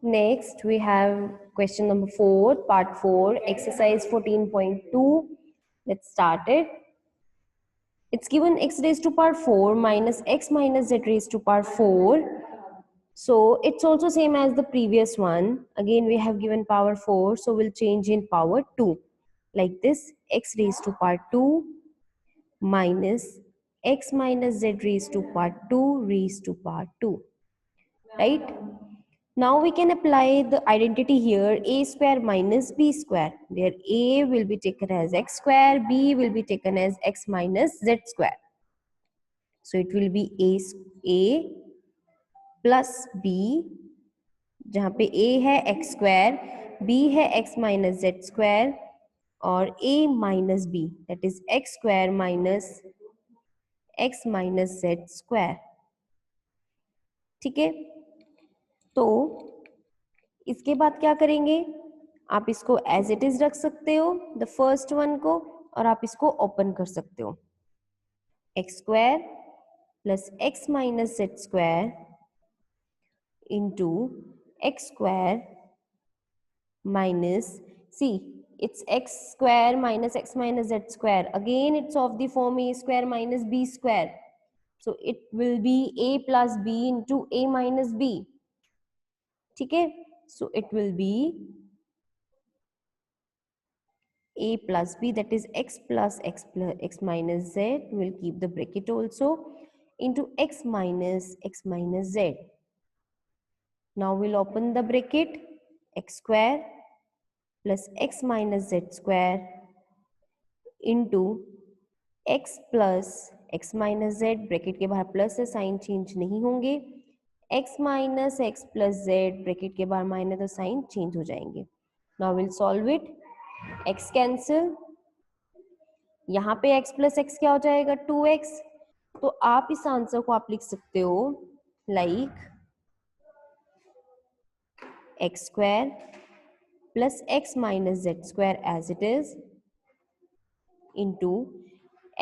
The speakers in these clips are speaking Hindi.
Next, we have question number 4, part 4, exercise 14.2. Let's start it. It's given x raised to power 4 minus x minus z raised to power 4. So it's also same as the previous one. Again, we have given power 4, so we'll change in power 2. Like this, x raised to power 2 minus x minus z raised to power 2 raised to power 2. Right? Now we can apply the identity here, a square minus b square, where a will be taken as x square, b will be taken as x minus z square. So it will be a plus b, जहाँ पे a है x square, b है x minus z square, और a minus b, that is x square minus x minus z square. ठीक है, तो इसके बाद क्या करेंगे, आप इसको एज इट इज रख सकते हो द फर्स्ट वन को, और आप इसको ओपन कर सकते हो, x square plus x minus z square into x square minus c, it's x square minus x minus z square, again it's of the form a square minus b square, so it will be a plus b into a minus b. ठीक है, so it will be a plus b, that is x plus x minus z, will keep the bracket also, into x minus z. Now we'll open the bracket, x square plus x minus z square into x plus x minus z, bracket के बाहर प्लस है, साइन चेंज नहीं होंगे, x minus x plus z, bracket के बाहर माइनस, तो साइन चेंज हो जाएंगे. Now we'll solve it, x cancel, यहाँ पे x प्लस x क्या हो जाएगा 2x, तो आप इस आंसर को आप लिख सकते हो like x square plus x minus z square as it is into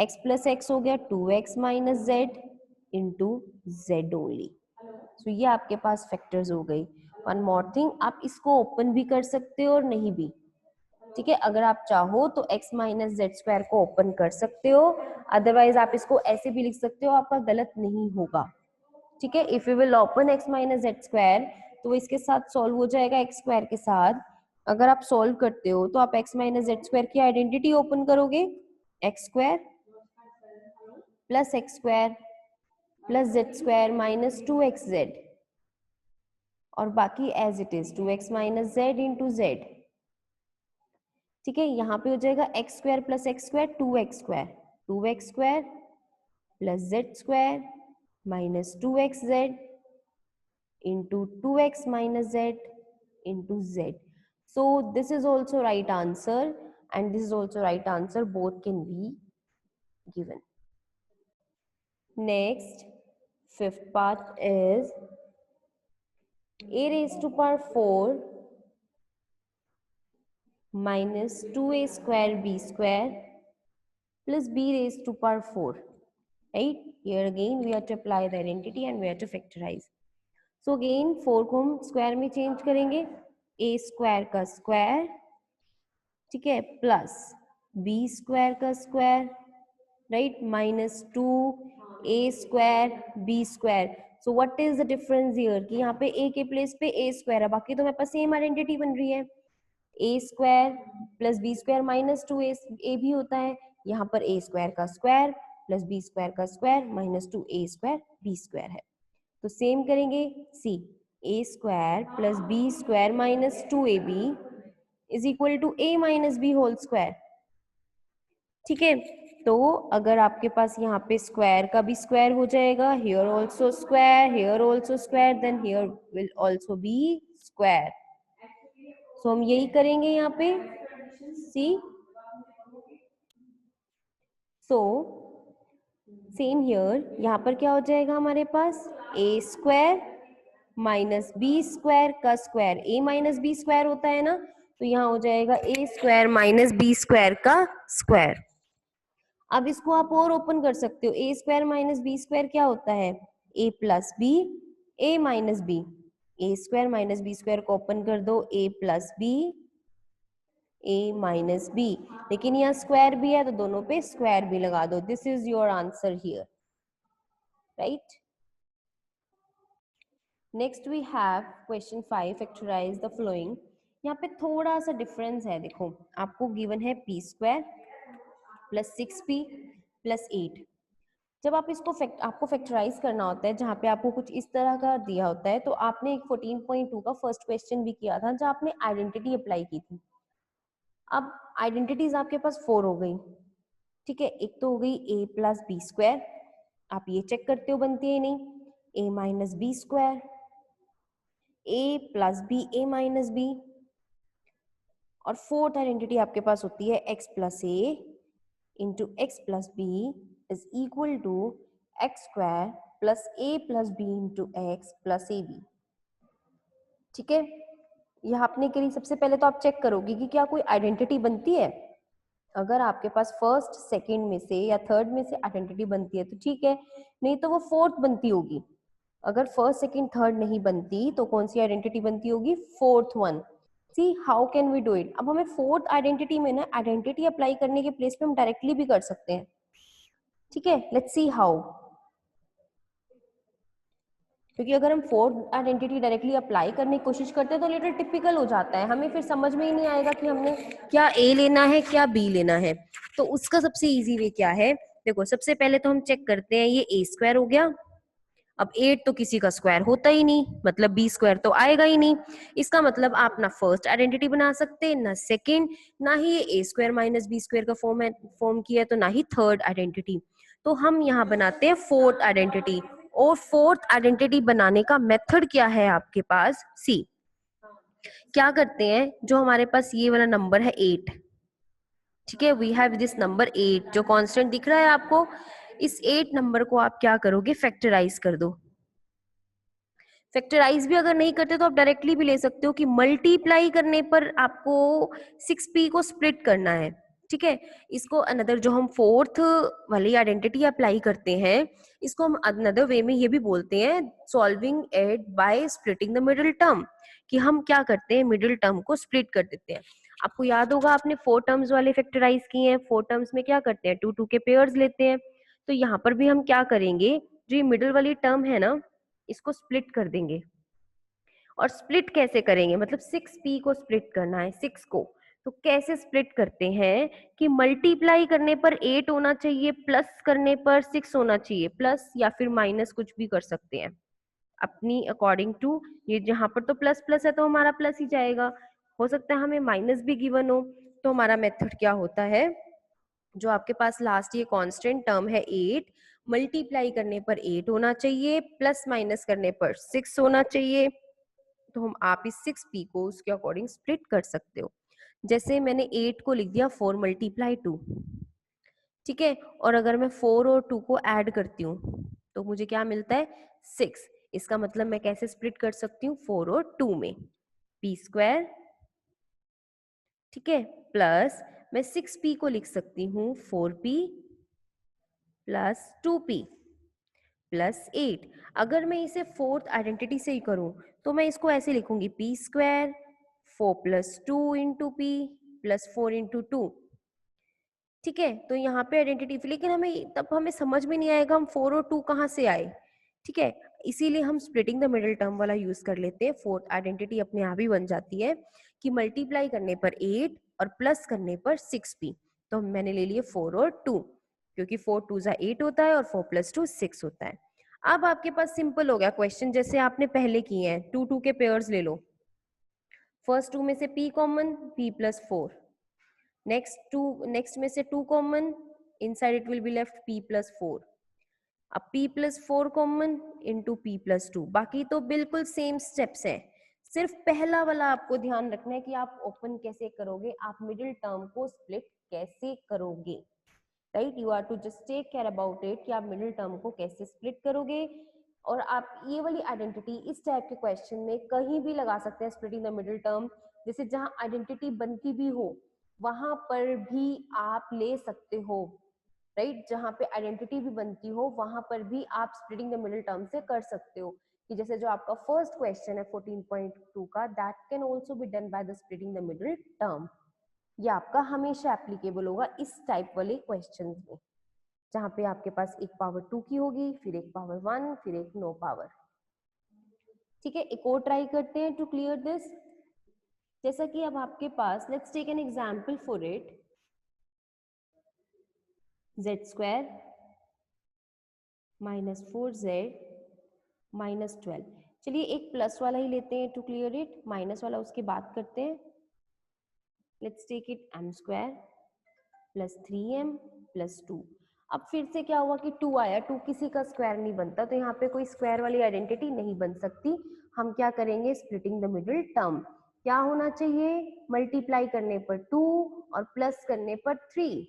x plus x हो गया 2x minus z into z only. So ये आपके पास फैक्टर्स हो गई. वन मोर थिंग, आप इसको ओपन भी कर सकते हो और नहीं भी. ठीक है, अगर आप चाहो तो x माइनस जेड स्क्वायर को ओपन कर सकते हो, अदरवाइज आप इसको ऐसे भी लिख सकते हो, आपका गलत नहीं होगा. ठीक है, if you will open x minus z square तो इसके साथ सॉल्व हो जाएगा x स्क्वायर के साथ. अगर आप सॉल्व करते हो तो आप x माइनस जेड स्क्वायर की आइडेंटिटी ओपन करोगे, x square plus x square plus z square minus 2xz, और बाकी as it is 2x minus z into z. ठीक है, यहाँ पे हो जाएगा x square plus x square 2x square, 2x square plus z square minus 2xz into 2x minus z into z. So this is also right answer and this is also right answer, both can be given. Next, fifth part is a raised to power 4 minus 2a square b square plus b raised to power 4. Right? Here again we have to apply the identity and we have to factorize. So again 4 को हम स्क्वायर में चेंज करेंगे, a स्क्वायर का स्क्वायर, ठीक है, प्लस b स्क्वायर का square, right, minus 2a square b square. So what is the difference here कि यहाँ पे a के प्लेस पे a स्क्वायर है, बाकी तो मेरे पास सेम आइडेंटिटी बन रही है. a square plus b square minus 2a भी होता है, यहाँ पर a स्क्वायर का स्क्वायर प्लस b स्क्वायर का square minus 2a square b square है. तो सेम करेंगे, see a square plus b square minus 2ab is equal to a minus b whole square. ठीक है, तो अगर आपके पास यहाँ पे स्क्वायर का भी स्क्वायर हो जाएगा, here also square, here also square, then here will also be square. So हम यही करेंगे यहाँ पे, सी. सो सेम हियर, यहाँ पर क्या हो जाएगा हमारे पास a square minus b square का square, a minus b square होता है ना, तो यहाँ हो जाएगा a square minus b square का स्क्वायर. अब इसको आप और ओपन कर सकते हो, a square minus b square क्या होता है, a plus b, a minus b a square minus b square को ओपन कर दो, a plus b, a minus b, लेकिन यहाँ स्क्वायर भी है तो दोनों पे स्क्वायर भी लगा दो. This is your answer here, right. Next we have question 5, factorize the following. यहाँ पे थोड़ा सा डिफरेंस है. देखो आपको गिवन है P square plus 6p plus 8. जब आप इसको आपको फैक्टराइज करना होता है, जहाँ पे आपको कुछ इस तरह का दिया होता है, तो आपने एक 14.2 का फर्स्ट क्वेश्चन भी किया था, जहाँ आपने आइडेंटिटी अप्लाई की थी. अब आइडेंटिटीज आपके पास 4 हो गई, ठीक है. एक तो हो गई ए प्लस बी स्क्वायर, आप ये चेक करते हो बनती है नहीं. A minus b square, a plus b, a minus b. और फोर्थ आइडेंटिटी आपके पास होती है x plus a into x plus b is equal to x square plus a plus b into x plus a b. ठीक है. यह आपने करी. सबसे पहले तो आप चेक करोगे कि क्या कोई आइडेंटिटी बनती है. अगर आपके पास फर्स्ट सेकंड में से या थर्ड में से आइडेंटिटी बनती है तो ठीक है, नहीं तो वो फोर्थ बनती होगी. अगर फर्स्ट सेकंड थर्ड नहीं बनती तो कौन सी आइडेंटिटी बनती होगी? Fourth one. See how can we do it. अब हमें फोर्थ आइडेंटिटी में ना आइडेंटिटी अप्लाई करने के प्लेस पे हम डायरेक्टली भी कर सकते हैं. ठीक है, लेट्स सी हाउ. क्योंकि अगर हम फोर्थ आइडेंटिटी डायरेक्टली अप्लाई करने की कोशिश करते हैं तो लिटिल टिपिकल हो जाता है, हमें फिर समझ में ही नहीं आएगा कि हमने क्या ए लेना है क्या बी लेना है. तो उसका सबसे इजी वे क्या है? देखो सबसे पहले तो हम चेक करते हैं, ये ए स्क्वायर हो गया. अब 8 तो किसी का स्क्वायर होता ही नहीं, मतलब बी स्क्वायर तो आएगा ही नहीं. इसका मतलब आप ना फर्स्ट आइडेंटिटी बना सकते, ना सेकंड, ना ही ये ए स्क्वायर माइनस बी स्क्वायर का फॉर्म किया, तो ना ही थर्ड आइडेंटिटी. तो हम यहाँ बनाते हैं फोर्थ आइडेंटिटी. और फोर्थ आइडेंटिटी बनाने का मेथड क्या है आपके पास? सी, क्या करते हैं, जो हमारे पास ये वाला नंबर है 8, ठीक है, वी हैव दिस नंबर 8 जो कांस्टेंट दिख रहा है आपको, इस 8 नंबर को आप क्या करोगे? फैक्टराइज कर दो. फैक्टराइज भी अगर नहीं करते तो आप डायरेक्टली भी ले सकते हो कि मल्टीप्लाई करने पर आपको 6p को स्प्लिट करना है. ठीक है. इसको अनदर जो हम फोर्थ वाली आइडेंटिटी अप्लाई करते हैं, इसको हम अनदर वे में ये भी बोलते हैं solving it by splitting the middle term. कि हम क्या करते हैं, मिडिल टर्म को स्प्लिट कर देते हैं. आपको याद होगा आपने 4 टर्म्स वाले फैक्टराइज किए हैं. 4 टर्म्स में क्या करते हैं, 2 2 के पेयर्स लेते हैं. तो यहाँ पर भी हम क्या करेंगे, जो ये मिडिल वाली टर्म है ना, इसको स्प्लिट कर देंगे. और स्प्लिट कैसे करेंगे, मतलब 6p को स्प्लिट करना है, 6 को. तो कैसे स्प्लिट करते हैं कि मल्टीप्लाई करने पर 8 होना चाहिए, प्लस करने पर 6 होना चाहिए, प्लस या फिर माइनस कुछ भी कर सकते हैं अपनी अकॉर्डिंग टू. ये जहां पर तो प्लस प्लस है तो हमारा प्लस ही जाएगा. हो सकता है हमें माइनस भी गिवन हो. तो हमारा मेथड क्या होता है, जो आपके पास लास्ट ये कांस्टेंट टर्म है 8, मल्टीप्लाई करने पर 8 होना चाहिए, प्लस माइनस करने पर 6 होना चाहिए. तो हम आप इस 6p को उसके अकॉर्डिंग स्प्लिट कर सकते हो. जैसे मैंने 8 को लिख दिया 4 मल्टीप्लाई 2, ठीक है. और अगर मैं 4 और 2 को ऐड करती हूँ तो मुझे क्या मिलता है? 6. इसका मतलब मैं कैसे स्प्लिट कर सकती हूँ? 4 और 2 में. p स्क्वायर, ठीक है, प्लस मैं 6p को लिख सकती हूँ 4p प्लस 2p प्लस 8. अगर मैं इसे फोर्थ आइडेंटिटी से ही करूं तो मैं इसको ऐसे लिखूंगी p square 4 plus 2 into P plus 4 into 2. ठीक है. तो यहाँ पे आइडेंटिटी, लेकिन हमें तब हमें समझ में नहीं आएगा हम 4 और 2 कहाँ से आए. ठीक है. इसीलिए हम स्प्लिटिंग द मिडिल टर्म वाला यूज कर लेते हैं. फोर्थ आइडेंटिटी अपने आप ही बन जाती है कि मल्टीप्लाई करने पर 8 और प्लस करने पर 6p. तो मैंने ले लिए 4 और 2, क्योंकि 4 2 जा 8 होता है और 4 प्लस 2 6 होता है. अब आपके पास सिंपल हो गया क्वेश्चन, जैसे आपने पहले किए हैं. 2 2 के पेयर्स ले लो. फर्स्ट 2 में से p common, p plus 4. Next में से 2 common, inside it will be left p plus 4. अब p plus 4 common into p plus 2. बाकी तो बिल्कुल सेम स्टेप्स हैं. सिर्फ पहला वाला आपको ध्यान रखना है कि आप ओपन कैसे करोगे, आप मिडिल टर्म को स्प्लिट कैसे करोगे. Right, you are to just take care about it कि आप मिडिल टर्म को कैसे स्प्लिट करोगे. और आप ये वाली आइडेंटिटी इस टाइप के क्वेश्चन में कहीं भी लगा सकते हैं, स्प्लिटिंग द मिडिल टर्म. जैसे जहां आइडेंटिटी बनती भी हो वहां पर भी आप ले सकते हो. राइट, जहां पे आइडेंटिटी भी बनती हो वहां पर भी आप स्प्लिटिंग द मिडिल टर्म से कर सकते हो. कि जैसे जो आपका फर्स्ट क्वेश्चन है 14.2 का, that can also be done by the splitting the middle term. ये आपका हमेशा एप्लीकेबल होगा इस टाइप वाले क्वेश्चन में, जहां पे आपके पास एक पावर 2 की होगी, फिर एक पावर 1, फिर एक नो पावर। ठीक है, एक और ट्राई करते हैं टू क्लियर दिस। जैसा कि अब आपके पास, let's take an example for it, z² minus 4z minus 12। चलिए एक प्लस वाला ही लेते हैं टू क्लियर इट, माइनस वाला उसके बाद करते हैं। Let's take it m² plus 3m plus 2। अब फिर से क्या हुआ कि 2 आया, 2 किसी का स्क्वायर नहीं बनता, तो यहाँ पे कोई स्क्वायर वाली आइडेंटिटी नहीं बन सकती। हम क्या करेंगे, स्प्लिटिंग द मिडिल टर्म। क्या होना चाहिए, मल्टीप्लाई करने पर 2 और प्लस करने पर 3।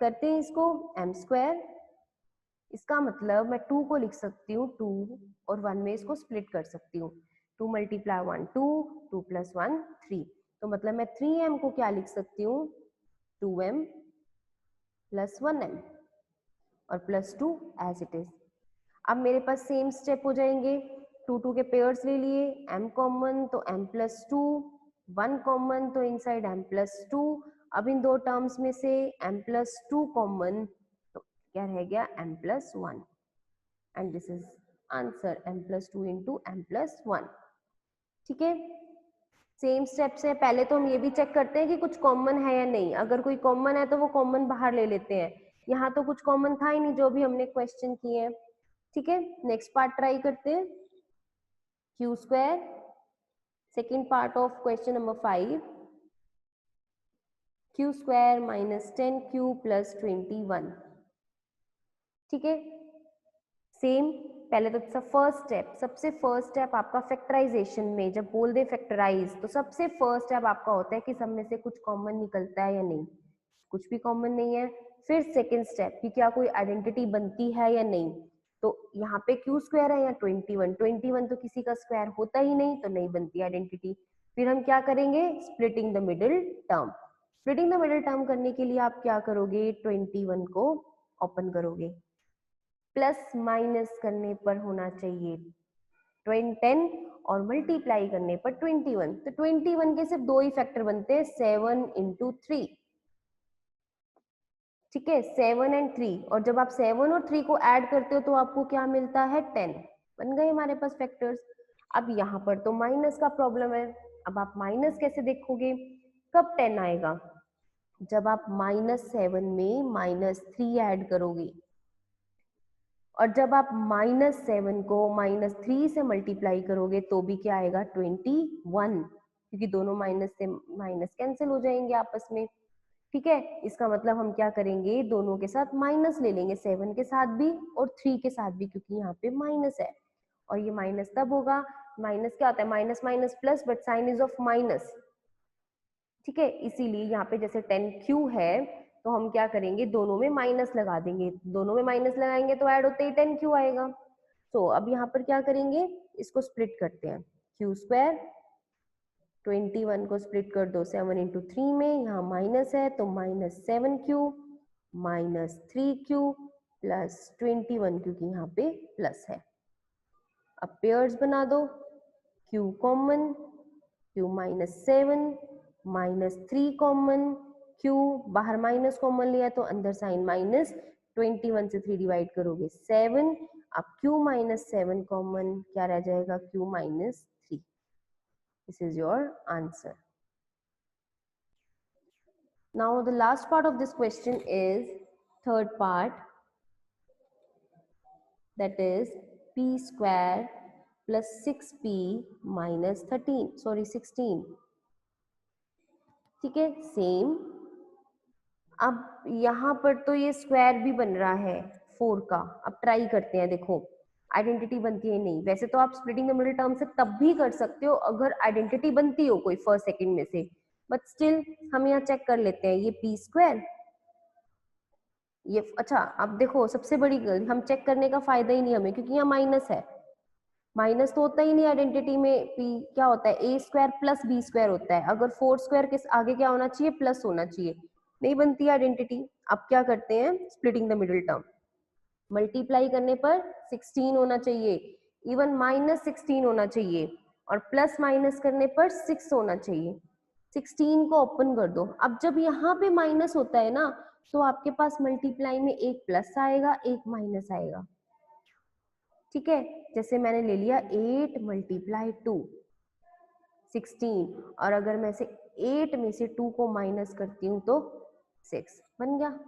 करते हैं इसको, m², इसका मतलब मैं 2 को लिख सकती हूँ 2 और 1 में इसको स्प्लिट कर सकती हूँ। 2 मल्टीप्लाई 1 2, 2 प्लस 1 3, तो मतलब मैं 3m को क्या लिख सकती हूँ, 2m प्लस 1m और प्लस 2 एज इट इज। अब मेरे पास सेम स्टेप हो जाएंगे, 2 2 के पेयर्स ले लिए, m कॉमन तो m प्लस 2, 1 कॉमन तो इनसाइड m प्लस 2। अब इन दो टर्म्स में से m प्लस 2 कॉमन, तो क्या रह गया, m plus 1, and this is answer, m plus 2 into m plus 1। ठीक है, सेम स्टेप से पहले तो हम ये भी चेक करते हैं कि कुछ कॉमन है या नहीं। अगर कोई कॉमन है तो वो कॉमन बाहर ले लेते हैं, यहाँ तो कुछ कॉमन था ही नहीं जो भी हमने क्वेश्चन किए हैं। ठीक है, नेक्स्ट पार्ट ट्राई करते हैं, q², second part of question number 5, q² minus 10q plus 21। ठीक है, सेम, पहले तो सबसे फर्स्ट स्टेप आपका फैक्टराइजेशन में, जब बोल दे फैक्टराइज तो सबसे फर्स्ट स्टेप आपका होता है कि सब में से कुछ कॉमन निकलता है या नहीं, कुछ भी कॉमन नहीं है। फिर सेकंड स्टेप कि क्या कोई आइडेंटिटी बनती है या नहीं, तो यहाँ पे q² है या 21 तो किसी का स्क्वायर होता ही नहीं, तो नहीं बनती आइडेंटिटी। फिर हम क्या करेंगे, splitting the middle term. Splitting the middle term करने के लिए आप क्या करोगे, 21 को ओपन करोगे, प्लस माइनस करने पर होना चाहिए 10 और मल्टीप्लाई करने पर 21। तो 21 के सिर्फ दो ही फैक्टर बनते हैं, 7 इंटू 3। ठीक है, 7 एंड 3, और जब आप 7 और 3 को ऐड करते हो तो आपको क्या मिलता है, 10। बन गए हमारे पास फैक्टर्स। अब यहाँ पर तो माइनस का प्रॉब्लम है, अब आप माइनस कैसे देखोगे, कब 10 आएगा, जब आप -7 में -3 ऐड करोगे, और जब आप -7 को -3 से मल्टीप्लाई करोगे तो भी क्या आएगा, 21, क्योंकि दोनों माइनस से माइनस कैंसिल हो जाएंगे आपस में। ठीक है, इसका मतलब हम क्या करेंगे, दोनों के साथ माइनस ले लेंगे, 7 के साथ भी और 3 के साथ भी, क्योंकि यहाँ पे माइनस है। और ये माइनस तब होगा, माइनस क्या होता है, minus minus plus, but sign is of minus. ठीक है, इसीलिए यहाँ पे जैसे 10q है तो हम क्या करेंगे, दोनों में माइनस लगा देंगे, दोनों में माइनस लगाएंगे तो ऐड होते ही 10q आएगा। तो अब यहाँ पर क्या करेंगे, इसको स्प्लिट करते हैं, q², 21 को स्प्लिट कर दो 7 इंटू 3 में, यहाँ माइनस है तो -7q माइनस 3q प्लस 21, क्योंकि यहाँ पे प्लस है। अब पेयर्स बना दो, q common, q -7 -3 common, q बाहर माइनस कॉमन लिया तो अंदर साइन माइनस, 21 से 3 डिवाइड करोगे 7। अब q -7 कॉमन, क्या रह जाएगा, q -3। This is your answer. Now the last part of this question is third part, that is p² plus 6p minus 16। ठीक है, सेम। अब यहाँ पर तो ये स्क्वायर भी बन रहा है 4 का। अब ट्राई करते हैं, देखो आइडेंटिटी बनती है नहीं, वैसे तो आप स्प्लिटिंग द मिडिल टर्म से तब भी कर सकते हो अगर आइडेंटिटी बनती हो कोई फर्स्ट सेकंड में से, बट स्टिल हम यहाँ चेक कर लेते हैं, ये p², ये अच्छा। अब देखो सबसे बड़ी गलती, हम चेक करने का फायदा ही नहीं हमें, क्योंकि यहाँ माइनस है, माइनस तो होता ही नहीं आइडेंटिटी में, p क्या होता है, a² प्लस b² होता है। अगर 4² के आगे क्या होना चाहिए, प्लस होना चाहिए, नहीं बनती आइडेंटिटी। अब क्या करते हैं, splitting the middle term, multiply करने पर 16 होना चाहिए, इवन -16 होना चाहिए और प्लस माइनस करने पर 6 होना चाहिए। 16 को ओपन कर दो। अब जब यहाँ पे माइनस होता है ना, तो आपके पास मल्टीप्लाई में एक प्लस आएगा, एक माइनस आएगा। ठीक है, जैसे मैंने ले लिया 8 मल्टीप्लाई 2 16, और अगर मैं से 8 में से 2 को माइनस करती हूँ तो 6 बन गया।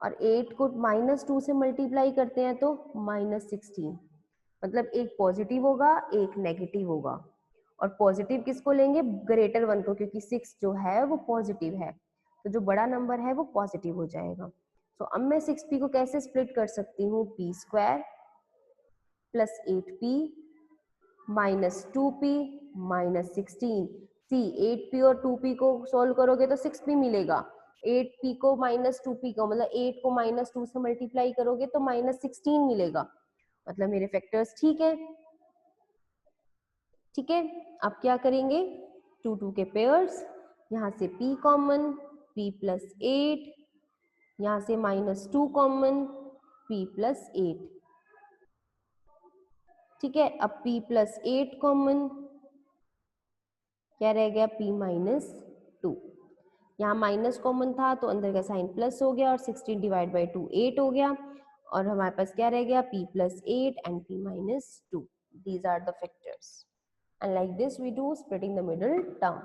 और 8 को -2 से मल्टीप्लाई करते हैं तो -16, मतलब एक पॉजिटिव होगा एक नेगेटिव होगा। और पॉजिटिव किसको लेंगे? ग्रेटर वन को, क्योंकि 6 जो है वो पॉजिटिव है, तो जो बड़ा नंबर है वो पॉजिटिव हो जाएगा। तो अब मैं 6p को कैसे स्प्लिट कर सकती हूँ? p² plus 8p minus 2p minus 16। सी 8p और 2p को सोल्व करोगे तो 6p मिलेगा। 8p को -2p को, मतलब 8 को -2 से मल्टीप्लाई करोगे तो -16 मिलेगा। मतलब मेरे फैक्टर्स ठीक है। ठीक है, अब क्या करेंगे? 2 2 के पेयर्स, यहाँ से p कॉमन, p प्लस 8, यहाँ से -2 कॉमन, p प्लस 8। ठीक है, अब p प्लस 8 कॉमन, क्या रह गया? p minus 2। यहाँ माइनस कॉमन था तो अंदर का साइन प्लस हो गया, और 16 डिवाइड बाई 2 8 हो गया, और हमारे पास क्या रह गया? p plus 8 and p minus 2। These are the factors, and like this we do splitting the middle term.